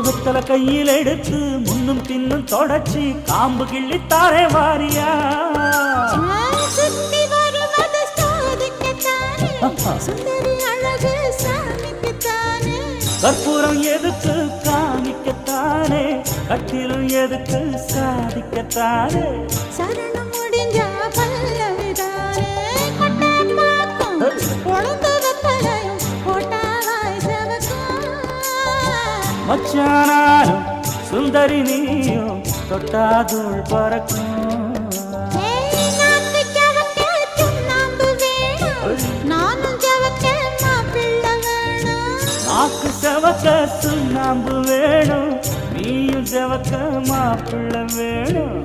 வெத்தல கையில் எடுத்து முன்னும் பின்னும் தொடச்சி காம்பு கிள்ளித்தாரே வாரியா சுத்தி வருவது சாதிக்கத்தானே சுந்தரி அழகு சாமிக்குத்தானே கற்பூரம் எதுக்கு காமிக்கத்தானே கட்டிலும் எதுக்கு சாதிக்கத்தானே சரணம் முடிஞ்சா பல்லவிதானே கொட்டாப்பாக்கும் பொழுது வெத்தலையும் போட்டாவாய் செவக்கும் மச்சானாலும் சுந்தரி நீயும் தொட்டாதூள் பறக்கும் நாக்கு ஜவக்க சுண்ணாம்பு வேணும் நானும் ஜவக்க மாப்பிள்ளை வேணும் நாக்கு செவக்க சுண்ணாம்பு வேணும் நீயும் செவக்க மாப்பிள்ளை வேணும்